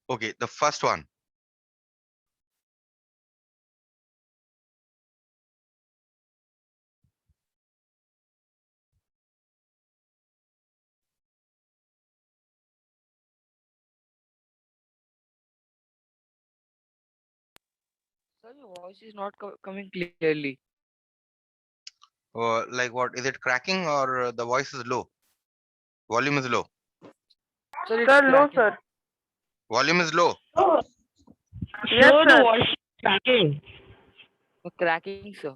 Okay, the first one. Sir, your voice is not coming clearly. Like what? Is it cracking or the voice is low? Volume is low. Sir, it's Sir, no, cracking. sir. Volume is low. Oh, yes, Sir, the sir. voice is cracking. Cracking, sir.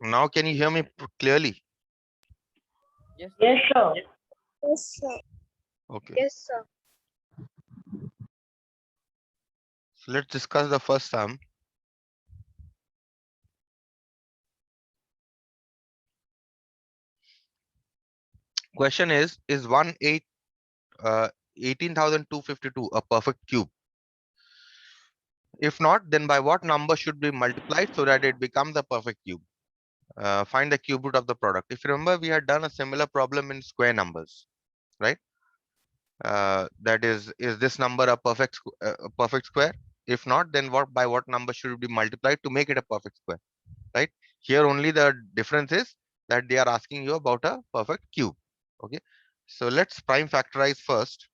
Now can you hear me clearly? Yes, sir. Yes, sir. Yes, sir. Okay. Yes, sir. So let's discuss the first sum. Question is 18,252 a perfect cube? If not, then by what number should be multiplied so that it becomes a perfect cube? Find the cube root of the product. If you remember, we had done a similar problem in square numbers, right? That is this number a a perfect square? If not, then what by what number should it be multiplied to make it a perfect square, right? Here only the difference is that they are asking you about a perfect cube. Okay, so let's prime factorize first.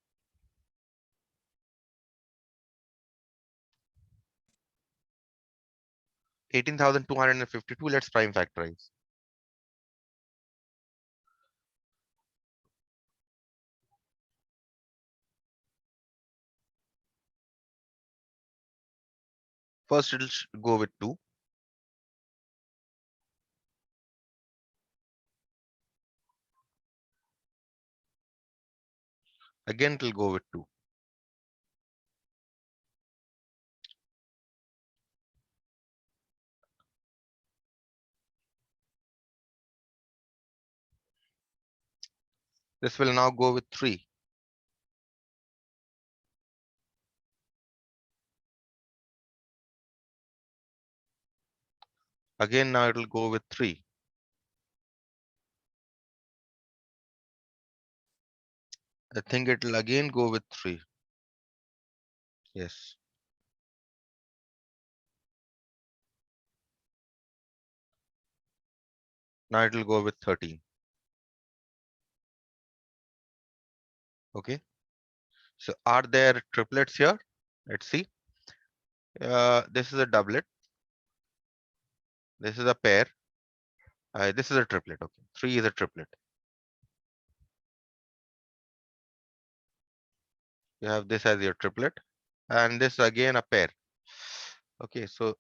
18,252. Let's prime factorize. First, it'll go with 2. Again, it'll go with 2. This will now go with 3. Again, now it'll go with 3. I think it'll again go with 3. Yes. Now it'll go with 13. Okay. So are there triplets here? Let's see. This is a doublet. This is a pair. This is a triplet. Okay. 3 is a triplet. You have this as your triplet. And this again a pair. Okay. So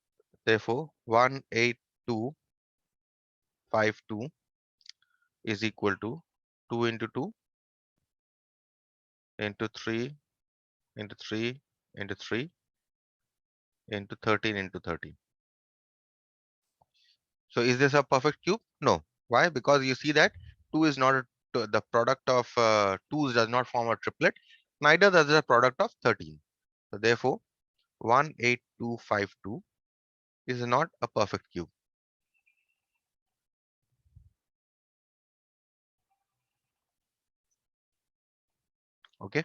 therefore 18252 is equal to 2 into 2 into 3 into 3 into 3 into 13 into 13. So is this a perfect cube? No. Why? Because you see that 2 is not the product of 2's does not form a triplet. Neither does the product of 13. So therefore 18252 is not a perfect cube. Okay.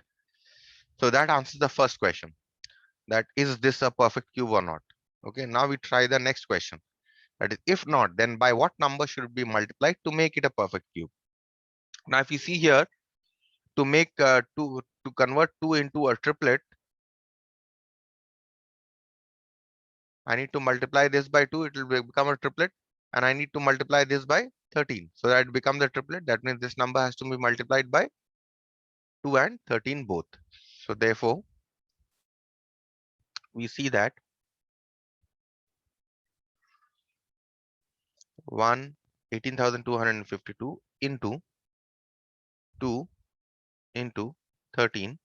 So that answers the first question. That is this a perfect cube or not? Okay. Now we try the next question. That is, if not, then by what number should it be multiplied to make it a perfect cube? Now, if you see here, to make to convert 2 into a triplet, I need to multiply this by 2, it will become a triplet, and I need to multiply this by 13. So that it becomes a triplet. That means this number has to be multiplied by 2 and 13 both. So therefore, we see that 18,252 into 2 into 13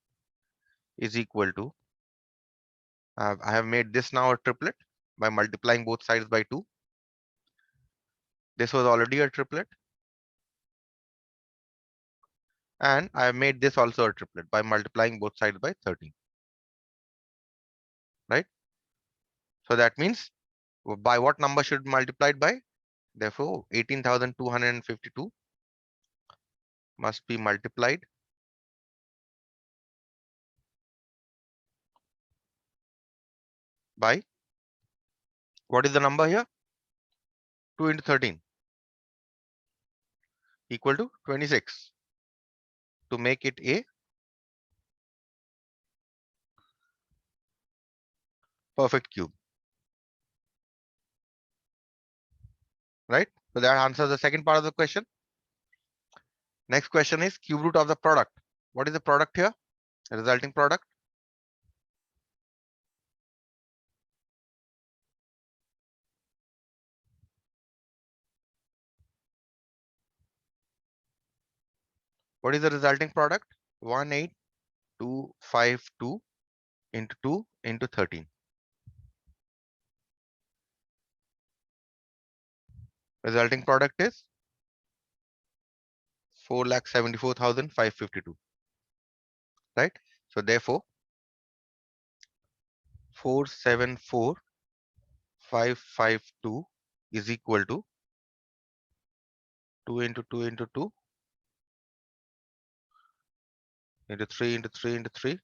is equal to, I have made this now a triplet by multiplying both sides by 2. This was already a triplet. And I have made this also a triplet by multiplying both sides by 13. Right? So that means by what number should be multiplied by? Therefore, 18,252 must be multiplied by, what is the number here? 2 into 13 equal to 26 to make it a perfect cube, right? So that answers the second part of the question. Next question is cube root of the product. What is the product here? The resulting product. What is the resulting product? 18252 into 2 into 13. Resulting product is 4,74,552, right? So therefore 474,552 is equal to 2 into 2 into 2 into 3 into 3 into 3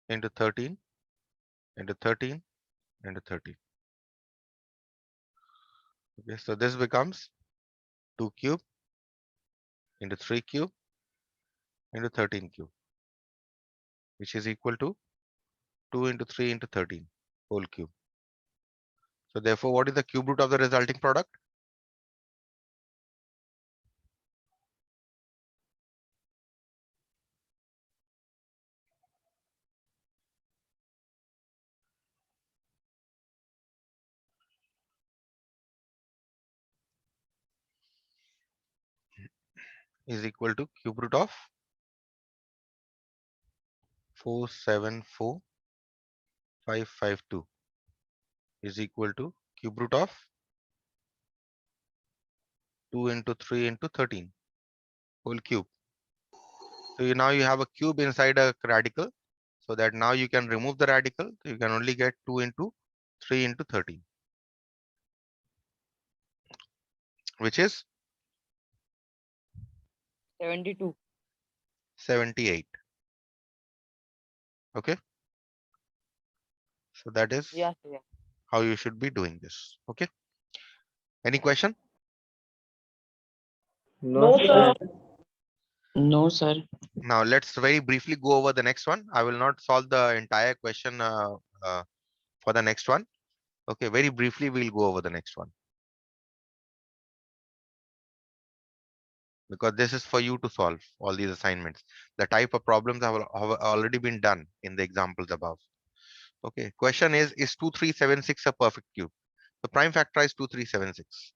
into 13 into 13 into 13. Okay, so this becomes 2 cube into 3 cube into 13 cube, which is equal to 2 into 3 into 13 whole cube. So therefore, what is the cube root of the resulting product? Is equal to cube root of 474,552 is equal to cube root of 2 into 3 into 13 whole cube. So now you have a cube inside a radical, so that now you can remove the radical. So you can only get 2 into 3 into 13, which is 72. 78. Okay. So that is Yes, yeah. how you should be doing this. Okay. Any question? No, sir. No, sir. Now let's very briefly go over the next one. I will not solve the entire question for the next one. Okay, very briefly we'll go over the next one, because this is for you to solve all these assignments. The type of problems have already been done in the examples above. Okay, question is 2376 a perfect cube? The prime factorize 2376.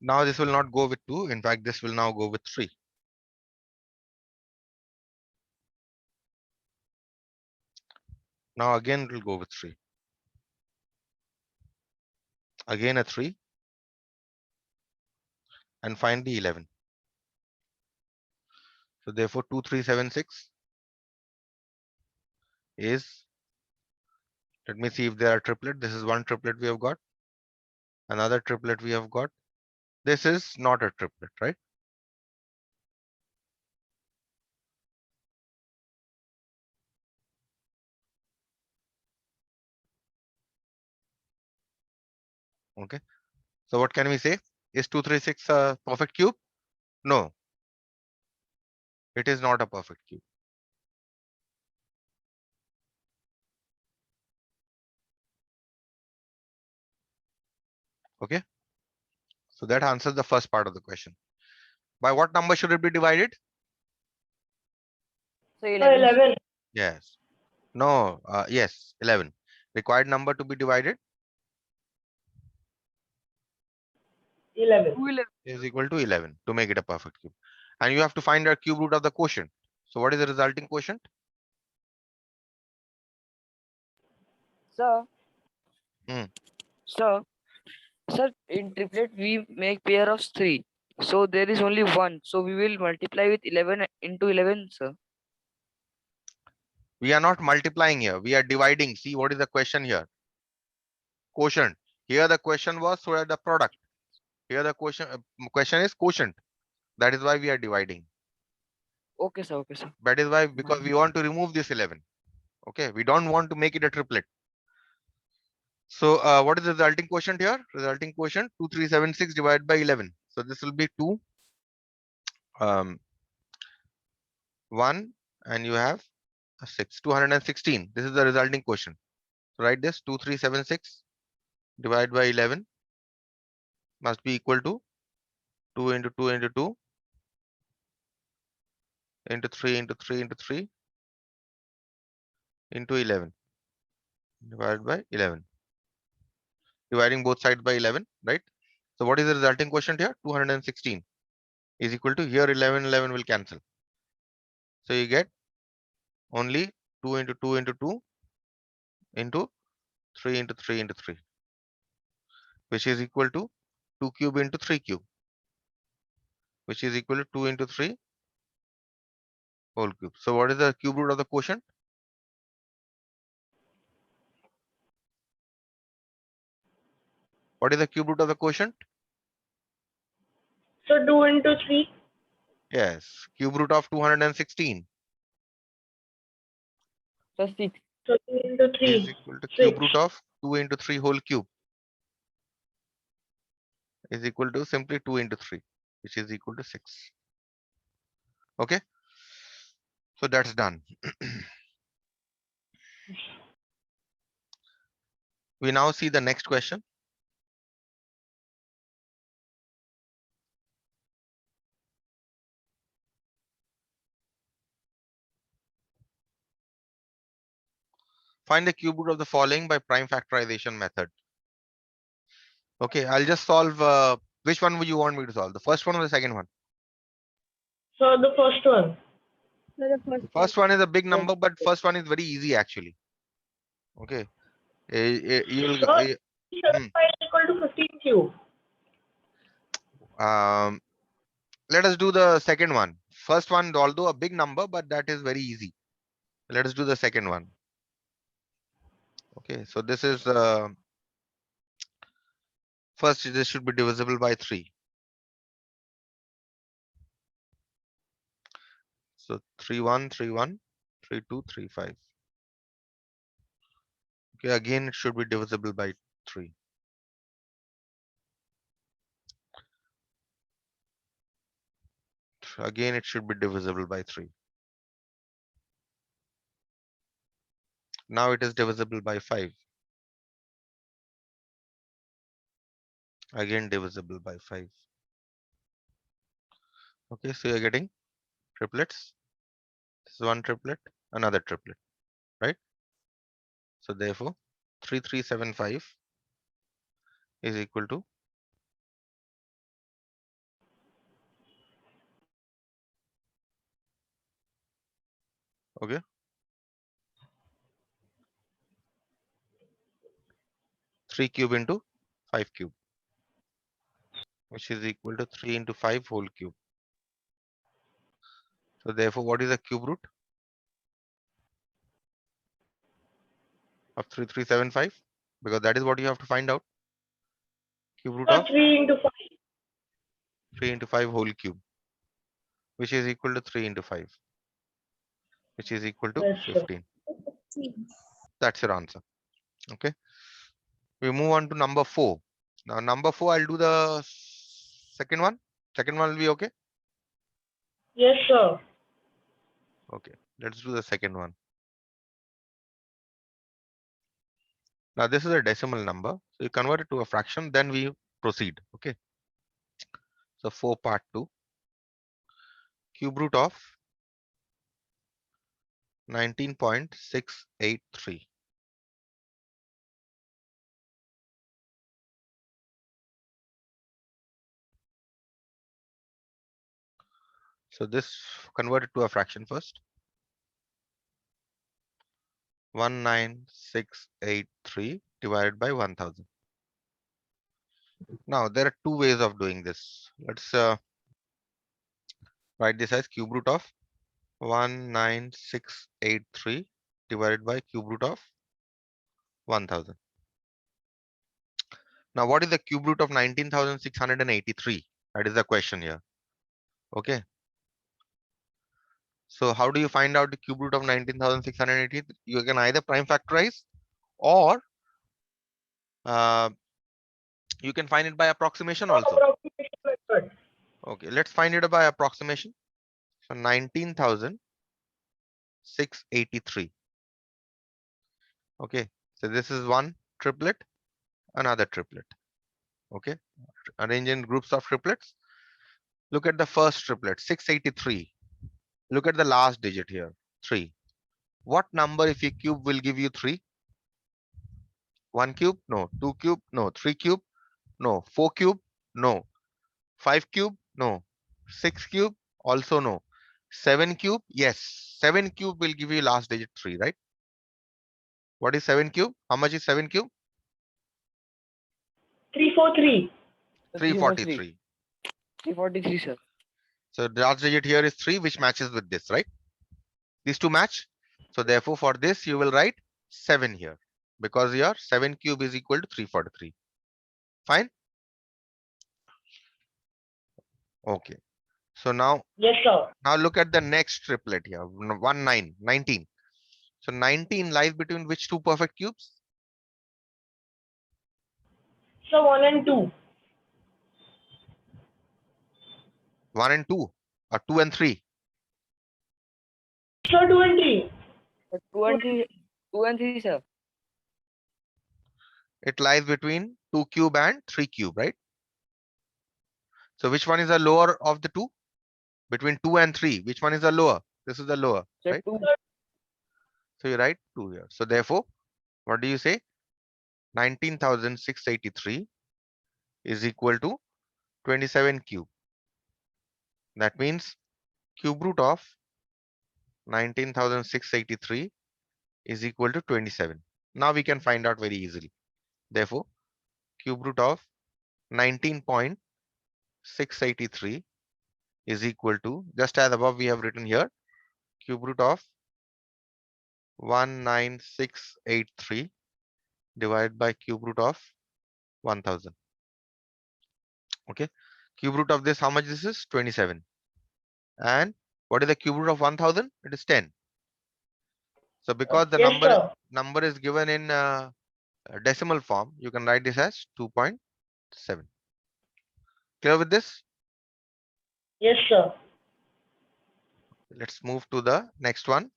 Now this will not go with 2. In fact, this will now go with 3. Now again it will go with 3. Again a 3. And finally 11. So therefore 2376 is, let me see if there are triplet. This is one triplet we have got. Another triplet we have got. This is not a triplet, right? Okay. So what can we say? Is 236 a perfect cube? No, it is not a perfect cube. Okay. So that answers the first part of the question. By what number should it be divided? So 11. Yes. No, yes, 11. Required number to be divided? 11. 211. is equal to 11 to make it a perfect cube. And you have to find the cube root of the quotient. So what is the resulting quotient? Sir. Hmm. Sir. Sir, in triplet we make pair of 3. So there is only 1. So we will multiply with 11 into 11, sir. We are not multiplying here. We are dividing. See what is the question here? Quotient. Here the question was so the product. Here the question is quotient. That is why we are dividing. Okay, sir. Okay, sir. That is why, because we want to remove this 11. Okay, we don't want to make it a triplet. So what is the resulting quotient here? Resulting quotient 2376 divided by 11. So this will be 2, 1, and you have a 6, 216. This is the resulting quotient. So write this 2376 divided by 11 must be equal to 2 into 2 into 2 into 3 into 3 into 3 into 11 divided by 11. Dividing both sides by 11, right? So what is the resulting quotient here? 216 is equal to, here 11, 11 will cancel. So you get only 2 into 2 into 2 into 3 into 3 into 3, which is equal to 2 cube into 3 cube, which is equal to 2 into 3 whole cube. So what is the cube root of the quotient? What is the cube root of the quotient? So 2 into 3. Yes, cube root of 216 Sir, 6. So 2 into is 3. equal to 6. cube root of 2 into 3 whole cube is equal to simply 2 into 3, which is equal to 6. Okay, so that's done. We now see the next question. Find the cube root of the following by prime factorization method. Okay, I'll just solve. Which one would you want me to solve? The first one or the second one? So the first one. The first one is a big number, but first one is very easy actually. Okay, you'll. So 75 equal to 15 cube. Let us do the second one. First one, although a big number, but that is very easy. Let us do the second one. Okay, so this is first. This should be divisible by 3. So 3 1 3 1 3 2 3 5. Okay, again it should be divisible by 3. Again it should be divisible by 3. Now it is divisible by 5. Again divisible by 5. Okay, so you're getting triplets. This is one triplet, another triplet, right? So therefore 3375 is equal to okay 3 cube into 5 cube, which is equal to 3 into 5 whole cube. So therefore what is the cube root of 3375? Because that is what you have to find out. Cube root So of 3 into 5. 3 into 5 whole cube, which is equal to 3 into 5, which is equal to Yes, sir. 15. That's your answer. Okay, we move on to number 4. Now number 4, I'll do the second one. Second one will be okay. Yes, sir. Okay, let's do the second one. Now this is a decimal number, so you convert it to a fraction, then we proceed. Okay, so 4 part 2, cube root of 19.683. So this converted to a fraction first. 19683 divided by 1000. Now there are two ways of doing this. Let's write this as cube root of 19683 divided by cube root of 1000. Now what is the cube root of 19,683? That is the question here. Okay. So how do you find out the cube root of 19,680? You can either prime factorize or you can find it by approximation also. Approximation method. Okay, let's find it by approximation. So 19,683. Okay, so this is one triplet, another triplet. Okay, arrange in groups of triplets. Look at the first triplet, 683. Look at the last digit here, 3. What number if you cube will give you 3? 1 cube? No. 2 cube? No. 3 cube? No. 4 cube? No. 5 cube? No. 6 cube? Also no. 7 cube? Yes. 7 cube will give you last digit 3, right? What is 7 cube? How much is 7 cube? 343. 343. 343, sir. So the last digit here is 3, which matches with this, right? These two match. So therefore, for this, you will write 7 here because your 7 cube is equal to 343. Fine. Okay. So now, Yes, sir. now look at the next triplet here. 19. So 19 lies between which two perfect cubes? So 1 and 2. 1 and 2 or 2 and 3? So 2 and 3. 2 and 3, 2 and 3, sir. It lies between 2 cube and 3 cube, right? So which one is the lower of the two? Between 2 and 3, which one is the lower? This is the lower, Sir, right? 2. So you write 2 here. So therefore, what do you say? 19,683 is equal to 27 cube. That means cube root of 19,683 is equal to 27. Now we can find out very easily. Therefore, cube root of 19.683 is equal to, just as above we have written here, cube root of 19683 divided by cube root of 1000. Okay, cube root of this, how much this is? 27. And what is the cube root of 1000? It is 10. So because the Yes, sir. number is given in decimal form, you can write this as 2.7. Clear with this? Yes, sir. Let's move to the next one.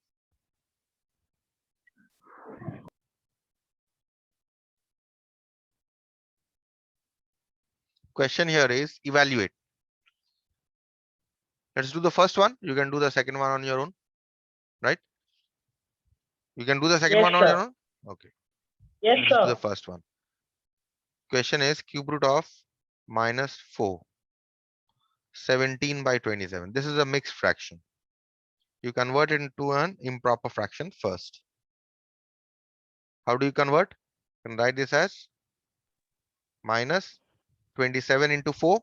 Question here is evaluate. Let's do the first one. You can do the second one on your own, right? You can do the second Yes, one on your sir. own. Okay. Yes, Let's do sir. the first one. Question is cube root of minus 4, 17 by 27. This is a mixed fraction. You convert it into an improper fraction first. How do you convert? You can write this as minus 27 into 4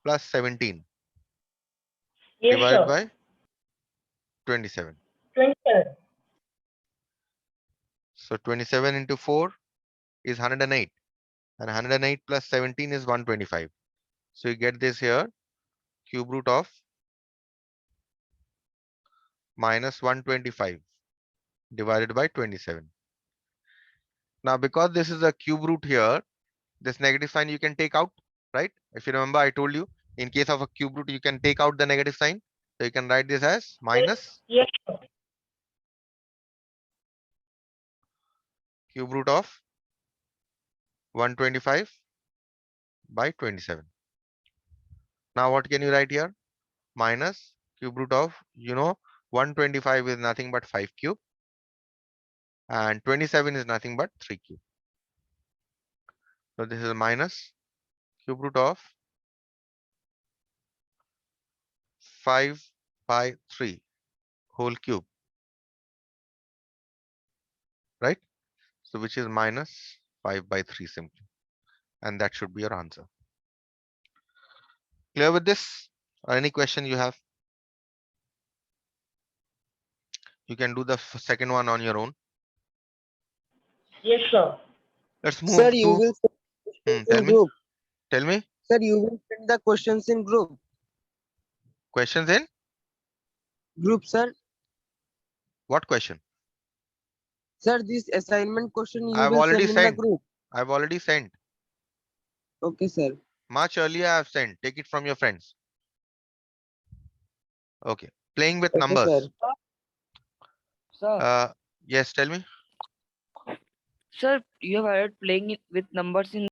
plus 17 Yes, divided sir. by 27. 27. So 27 into 4 is 108 and 108 plus 17 is 125. So you get this here, cube root of minus 125 divided by 27. Now because this is a cube root here, this negative sign you can take out, right? If you remember, I told you in case of a cube root, you can take out the negative sign. So you can write this as minus Yes, sir. cube root of 125 by 27. Now what can you write here? Minus cube root of, 125 is nothing but 5 cube and 27 is nothing but 3 cube. So this is minus cube root of 5/3 whole cube, right? So which is minus 5/3 simply, and that should be your answer. Clear with this? Or any question you have? You can do the second one on your own. Yes, sir. Let's Sir, move you to will send questions tell in me. group. Tell me Sir, you will send the questions in group. questions in Group, sir. what question? Sir, this assignment question you I've will already send in the sent. group. I've already sent. Okay, sir. Much earlier I have sent. Take it from your friends. Okay. Playing with Okay, sir. numbers. Sir, Yes, tell me. sir, you have added playing with numbers in